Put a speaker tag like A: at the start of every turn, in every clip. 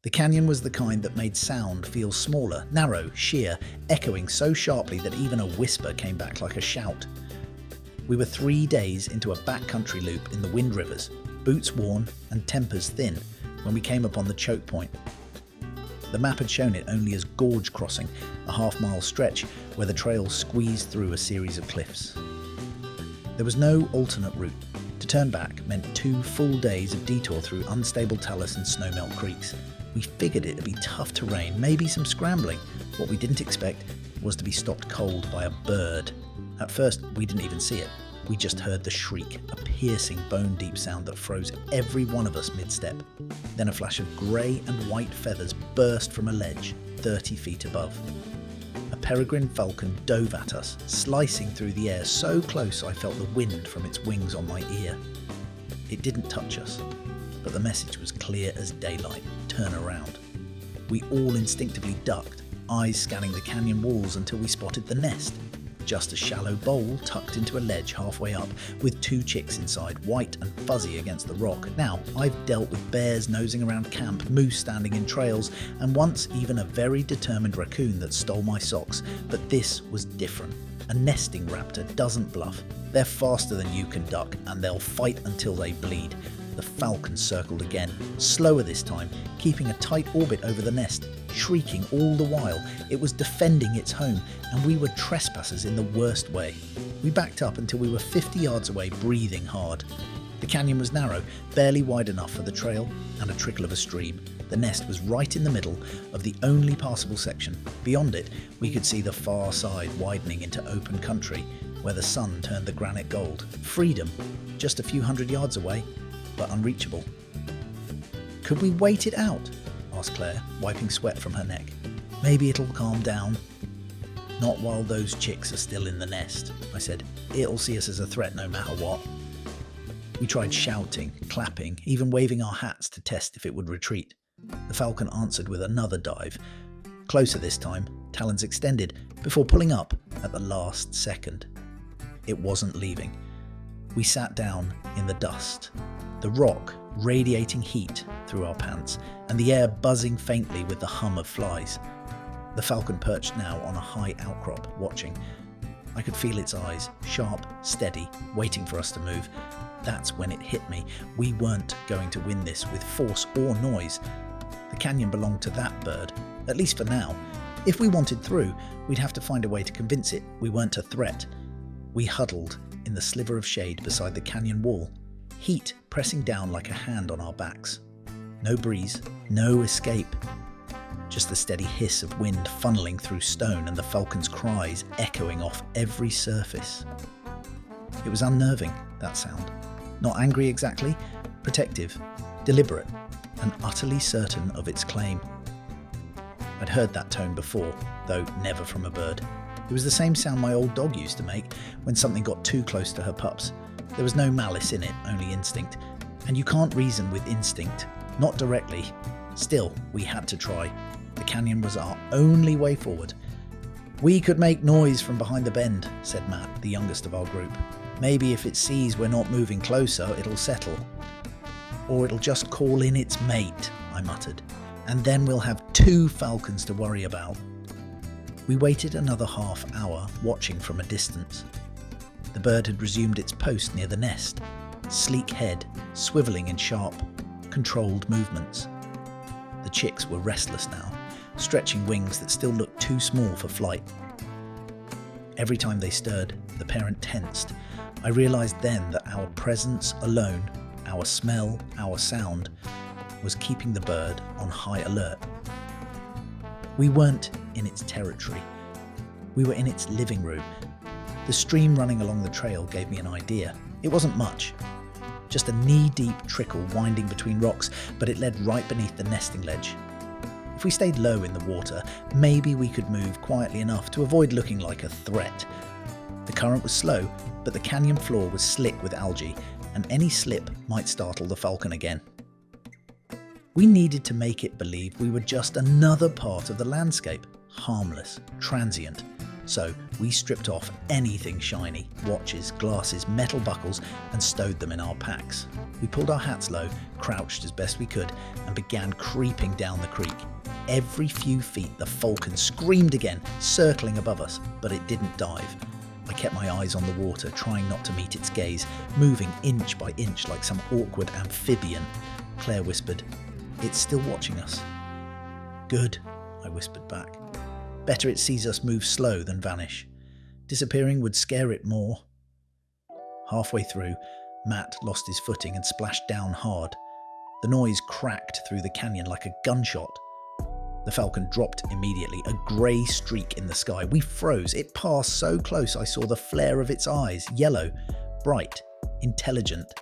A: The canyon was the kind that made sound feel smaller, narrow, sheer, echoing so sharply that even a whisper came back like a shout. We were 3 days into a backcountry loop in the Wind Rivers, boots worn and tempers thin, when we came upon the choke point. The map had shown it only as Gorge crossing, a half-mile stretch where the trail squeezed through a series of cliffs. There was no alternate route. To turn back meant 2 full days of detour through unstable talus and snowmelt creeks. We figured it'd be tough terrain, maybe some scrambling. What we didn't expect was to be stopped cold by a bird. At first, we didn't even see it. We just heard the shriek, a piercing, bone-deep sound that froze every one of us mid-step. Then a flash of grey and white feathers burst from a ledge 30 feet above. A peregrine falcon dove at us, slicing through the air so close I felt the wind from its wings on my ear. It didn't touch us, but the message was clear as daylight: turn around. We all instinctively ducked, eyes scanning the canyon walls until we spotted the nest. Just a shallow bowl tucked into a ledge halfway up, with 2 chicks inside, white and fuzzy against the rock. Now, I've dealt with bears nosing around camp, moose standing in trails, and once even a very determined raccoon that stole my socks, but this was different. A nesting raptor doesn't bluff. They're faster than you can duck, and they'll fight until they bleed. The falcon circled again, slower this time, keeping a tight orbit over the nest, shrieking all the while. It was defending its home, and we were trespassers in the worst way. We backed up until we were 50 yards away, breathing hard. The canyon was narrow, barely wide enough for the trail and a trickle of a stream. The nest was right in the middle of the only passable section. Beyond it, we could see the far side widening into open country, where the sun turned the granite gold. Freedom, just a few hundred yards away, but unreachable. "Could we wait it out?" asked Claire, wiping sweat from her neck. "Maybe it'll calm down." "Not while those chicks are still in the nest," I said. "It'll see us as a threat no matter what." We tried shouting, clapping, even waving our hats to test if it would retreat. The falcon answered with another dive. Closer this time, talons extended, before pulling up at the last second. It wasn't leaving. We sat down in the dust, the rock radiating heat through our pants, and the air buzzing faintly with the hum of flies. The falcon perched now on a high outcrop, watching. I could feel its eyes, sharp, steady, waiting for us to move. That's when it hit me. We weren't going to win this with force or noise. The canyon belonged to that bird, at least for now. If we wanted through, we'd have to find a way to convince it we weren't a threat. We huddled in the sliver of shade beside the canyon wall, heat pressing down like a hand on our backs. No breeze, no escape. Just the steady hiss of wind funneling through stone and the falcon's cries echoing off every surface. It was unnerving, that sound. Not angry exactly, protective, deliberate, and utterly certain of its claim. I'd heard that tone before, though never from a bird. It was the same sound my old dog used to make when something got too close to her pups. There was no malice in it, only instinct. And you can't reason with instinct, not directly. Still, we had to try. The canyon was our only way forward. "We could make noise from behind the bend," said Matt, the youngest of our group. "Maybe if it sees we're not moving closer, it'll settle. Or it'll just call in its mate," I muttered. "And then we'll have 2 falcons to worry about." We waited another half hour, watching from a distance. The bird had resumed its post near the nest, sleek head swiveling in sharp, controlled movements. The chicks were restless now, stretching wings that still looked too small for flight. Every time they stirred, the parent tensed. I realized then that our presence alone, our smell, our sound, was keeping the bird on high alert. We weren't in its territory. We were in its living room. The stream running along the trail gave me an idea. It wasn't much, just a knee-deep trickle winding between rocks, but it led right beneath the nesting ledge. If we stayed low in the water, maybe we could move quietly enough to avoid looking like a threat. The current was slow, but the canyon floor was slick with algae, and any slip might startle the falcon again. We needed to make it believe we were just another part of the landscape, harmless, transient. So we stripped off anything shiny, watches, glasses, metal buckles, and stowed them in our packs. We pulled our hats low, crouched as best we could, and began creeping down the creek. Every few feet the Falcon screamed again, circling above us, but it didn't dive. I kept my eyes on the water, trying not to meet its gaze, moving inch by inch like some awkward amphibian. Claire whispered, "It's still watching us." "Good," I whispered back. "Better it sees us move slow than vanish. Disappearing would scare it more." Halfway through, Matt lost his footing and splashed down hard. The noise cracked through the canyon like a gunshot. The Falcon dropped immediately, a grey streak in the sky. We froze. It passed so close I saw the flare of its eyes, yellow, bright, intelligent.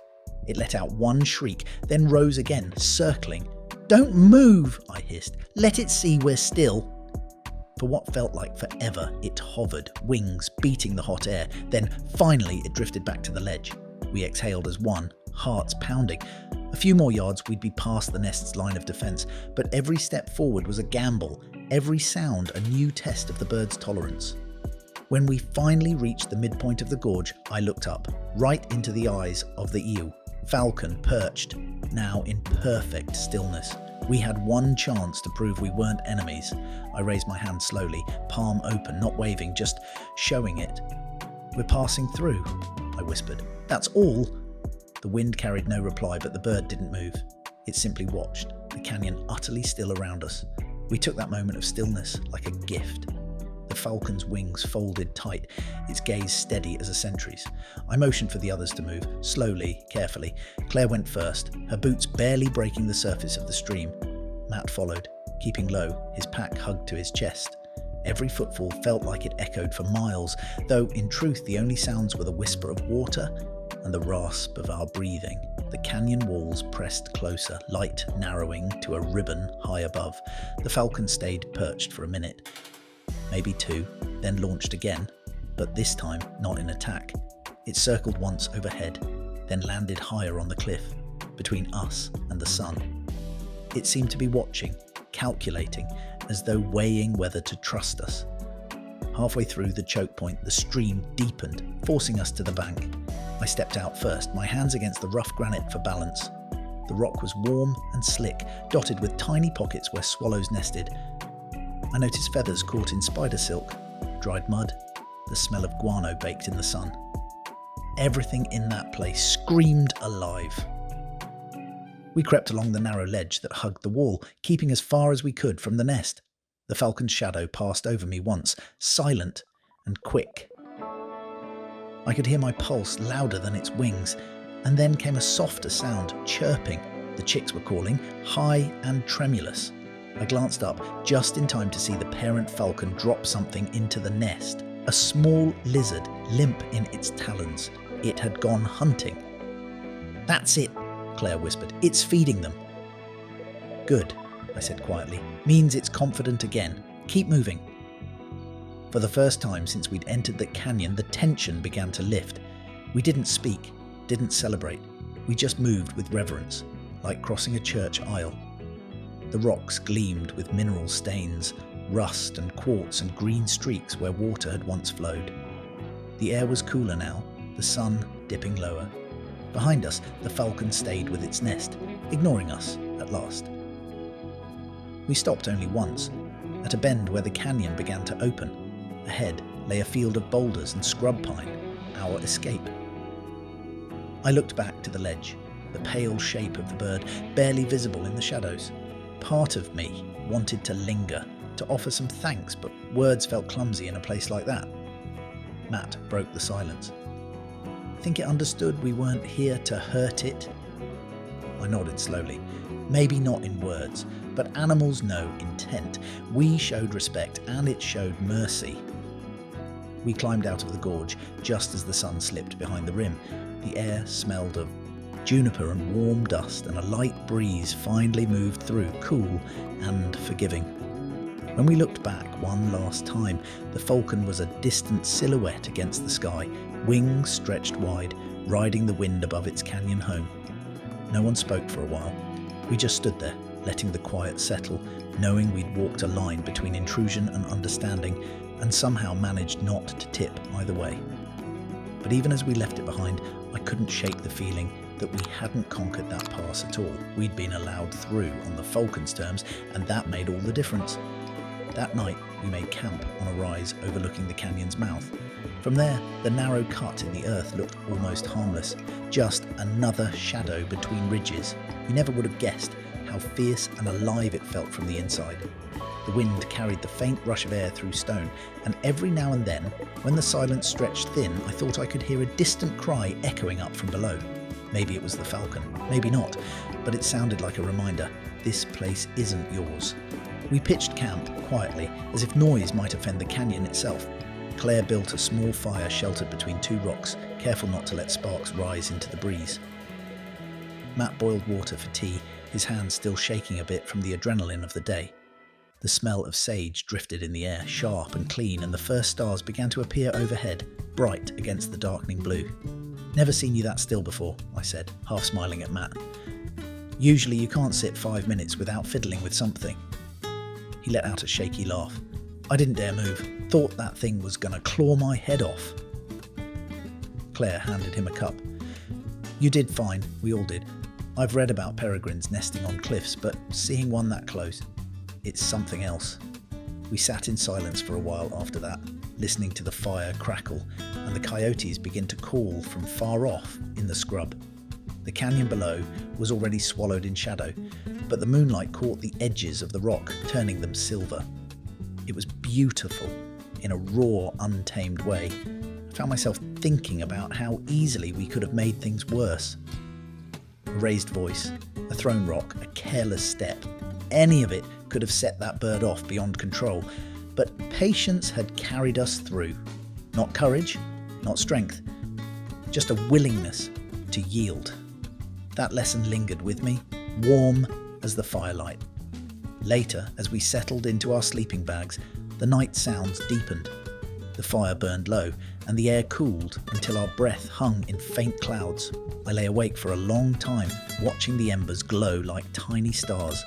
A: It let out one shriek, then rose again, circling. "Don't move," I hissed. "Let it see we're still." For what felt like forever, it hovered, wings beating the hot air. Then finally it drifted back to the ledge. We exhaled as one, hearts pounding. A few more yards we'd be past the nest's line of defence, but every step forward was a gamble, every sound a new test of the bird's tolerance. When we finally reached the midpoint of the gorge, I looked up, right into the eyes of the eel. Falcon perched, now in perfect stillness. We had one chance to prove we weren't enemies. I raised my hand slowly, palm open, not waving, just showing it. "We're passing through," I whispered. "That's all." The wind carried no reply, but the bird didn't move. It simply watched, the canyon utterly still around us. We took that moment of stillness like a gift. The Falcon's wings folded tight, its gaze steady as a sentry's. I motioned for the others to move, slowly, carefully. Claire went first, her boots barely breaking the surface of the stream. Matt followed, keeping low, his pack hugged to his chest. Every footfall felt like it echoed for miles, though in truth the only sounds were the whisper of water and the rasp of our breathing. The canyon walls pressed closer, light narrowing to a ribbon high above. The Falcon stayed perched for a minute, maybe two, then launched again, but this time not in attack. It circled once overhead, then landed higher on the cliff, between us and the sun. It seemed to be watching, calculating, as though weighing whether to trust us. Halfway through the choke point, the stream deepened, forcing us to the bank. I stepped out first, my hands against the rough granite for balance. The rock was warm and slick, dotted with tiny pockets where swallows nested. I noticed feathers caught in spider silk, dried mud, the smell of guano baked in the sun. Everything in that place screamed alive. We crept along the narrow ledge that hugged the wall, keeping as far as we could from the nest. The Falcon's shadow passed over me once, silent and quick. I could hear my pulse louder than its wings, and then came a softer sound, chirping. The chicks were calling, high and tremulous. I glanced up just in time to see the parent falcon drop something into the nest. A small lizard, limp in its talons. It had gone hunting. "That's it," Claire whispered. "It's feeding them." "Good," I said quietly. "Means it's confident again. Keep moving." For the first time since we'd entered the canyon, the tension began to lift. We didn't speak, didn't celebrate. We just moved with reverence, like crossing a church aisle. The rocks gleamed with mineral stains, rust and quartz and green streaks where water had once flowed. The air was cooler now, the sun dipping lower. Behind us, the Falcon stayed with its nest, ignoring us at last. We stopped only once, at a bend where the canyon began to open. Ahead lay a field of boulders and scrub pine, our escape. I looked back to the ledge, the pale shape of the bird barely visible in the shadows. Part of me wanted to linger, to offer some thanks, but words felt clumsy in a place like that. Matt broke the silence. "Think it understood we weren't here to hurt it?" I nodded slowly. Maybe not in words, but animals know intent. We showed respect and it showed mercy. We climbed out of the gorge just as the sun slipped behind the rim. The air smelled of juniper and warm dust, and a light breeze finally moved through, cool and forgiving. When we looked back one last time, the Falcon was a distant silhouette against the sky, wings stretched wide, riding the wind above its canyon home. No one spoke for a while. We just stood there, letting the quiet settle, knowing we'd walked a line between intrusion and understanding, and somehow managed not to tip either way. But even as we left it behind, I couldn't shake the feeling that we hadn't conquered that pass at all. We'd been allowed through on the Falcon's terms, and that made all the difference. That night, we made camp on a rise overlooking the canyon's mouth. From there, the narrow cut in the earth looked almost harmless, just another shadow between ridges. You never would have guessed how fierce and alive it felt from the inside. The wind carried the faint rush of air through stone, and every now and then, when the silence stretched thin, I thought I could hear a distant cry echoing up from below. Maybe it was the Falcon, maybe not, but it sounded like a reminder, this place isn't yours. We pitched camp quietly, as if noise might offend the canyon itself. Claire built a small fire sheltered between two rocks, careful not to let sparks rise into the breeze. Matt boiled water for tea, his hands still shaking a bit from the adrenaline of the day. The smell of sage drifted in the air, sharp and clean, and the first stars began to appear overhead, bright against the darkening blue. "Never seen you that still before," I said, half smiling at Matt. "Usually you can't sit 5 minutes without fiddling with something." He let out a shaky laugh. "I didn't dare move. Thought that thing was gonna claw my head off." Claire handed him a cup. "You did fine, we all did. I've read about peregrines nesting on cliffs, but seeing one that close, it's something else." We sat in silence for a while after that, listening to the fire crackle and the coyotes begin to call from far off in the scrub. The canyon below was already swallowed in shadow, but the moonlight caught the edges of the rock, turning them silver. It was beautiful in a raw, untamed way. I found myself thinking about how easily we could have made things worse. A raised voice, a thrown rock, a careless step. Any of it could have set that bird off beyond control, but patience had carried us through. Not courage, not strength, just a willingness to yield. That lesson lingered with me, warm as the firelight. Later, as we settled into our sleeping bags, the night sounds deepened. The fire burned low, and the air cooled until our breath hung in faint clouds. I lay awake for a long time, watching the embers glow like tiny stars.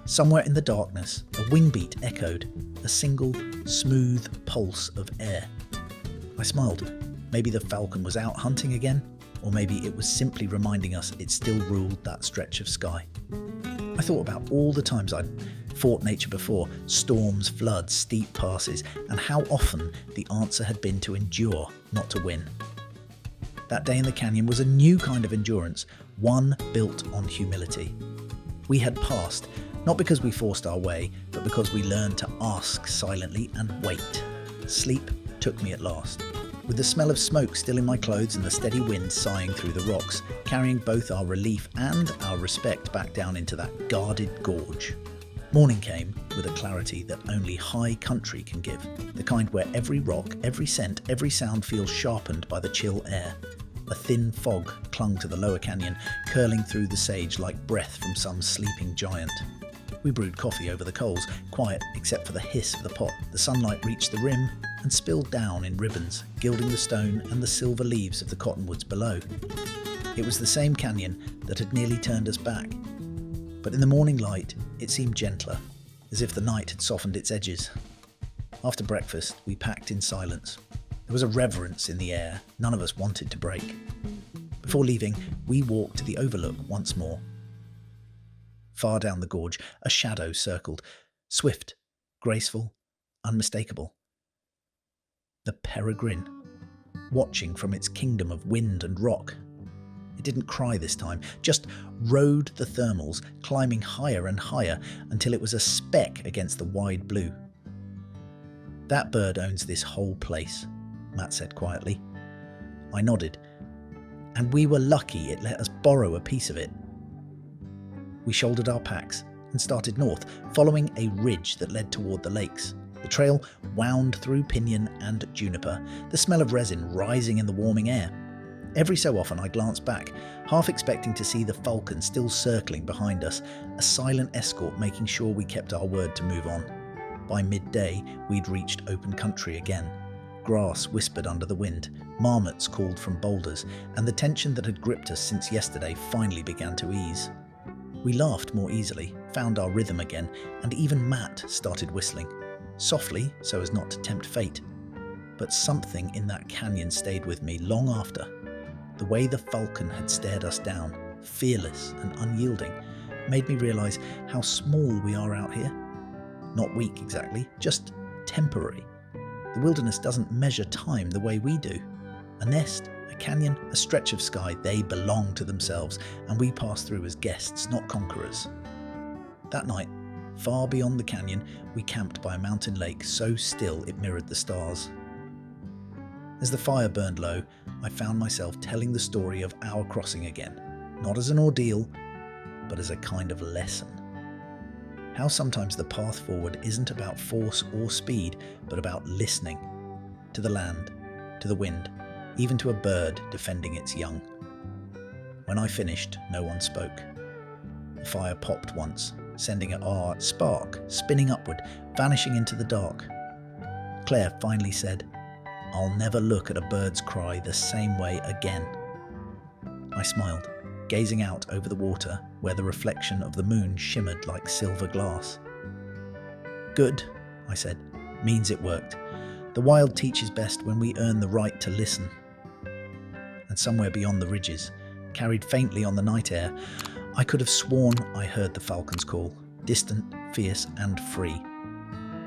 A: Somewhere in the darkness, a wingbeat echoed, a single, smooth pulse of air. I smiled. Maybe the Falcon was out hunting again, or maybe it was simply reminding us it still ruled that stretch of sky. I thought about all the times I'd fought nature before, storms, floods, steep passes, and how often the answer had been to endure, not to win. That day in the canyon was a new kind of endurance, one built on humility. We had passed, not because we forced our way, but because we learned to ask silently and wait. Sleep took me at last. With the smell of smoke still in my clothes and the steady wind sighing through the rocks, carrying both our relief and our respect back down into that guarded gorge. Morning came with a clarity that only high country can give, the kind where every rock, every scent, every sound feels sharpened by the chill air. A thin fog clung to the lower canyon, curling through the sage like breath from some sleeping giant. We brewed coffee over the coals, quiet except for the hiss of the pot. The sunlight reached the rim and spilled down in ribbons, gilding the stone and the silver leaves of the cottonwoods below. It was the same canyon that had nearly turned us back. But in the morning light, it seemed gentler, as if the night had softened its edges. After breakfast, we packed in silence. There was a reverence in the air none of us wanted to break. Before leaving, we walked to the overlook once more. Far down the gorge, a shadow circled, swift, graceful, unmistakable. The Peregrine, watching from its kingdom of wind and rock. It didn't cry this time, just rode the thermals, climbing higher and higher until it was a speck against the wide blue. "That bird owns this whole place," Matt said quietly. I nodded, and we were lucky it let us borrow a piece of it. We shouldered our packs and started north, following a ridge that led toward the lakes. The trail wound through pinyon and juniper, the smell of resin rising in the warming air. Every so often I glanced back, half expecting to see the Falcon still circling behind us, a silent escort making sure we kept our word to move on. By midday, we'd reached open country again. Grass whispered under the wind, marmots called from boulders, and the tension that had gripped us since yesterday finally began to ease. We laughed more easily, found our rhythm again, and even Matt started whistling. softly so as not to tempt fate. But something in that canyon stayed with me long after. The way the Falcon had stared us down, fearless and unyielding, made me realise how small we are out here. Not weak exactly, just temporary. The wilderness doesn't measure time the way we do. A nest, a canyon, a stretch of sky, they belong to themselves, and we pass through as guests, not conquerors. That night, far beyond the canyon, we camped by a mountain lake so still it mirrored the stars. As the fire burned low, I found myself telling the story of our crossing again, not as an ordeal, but as a kind of lesson. How sometimes the path forward isn't about force or speed, but about listening to the land, to the wind, even to a bird defending its young. When I finished, no one spoke. The fire popped once, sending a spark spinning upward, vanishing into the dark. Claire finally said, "I'll never look at a bird's cry the same way again." I smiled, gazing out over the water where the reflection of the moon shimmered like silver glass. "Good," I said, "means it worked. The wild teaches best when we earn the right to listen." And somewhere beyond the ridges, carried faintly on the night air, I could have sworn I heard the falcon's call, distant, fierce and free.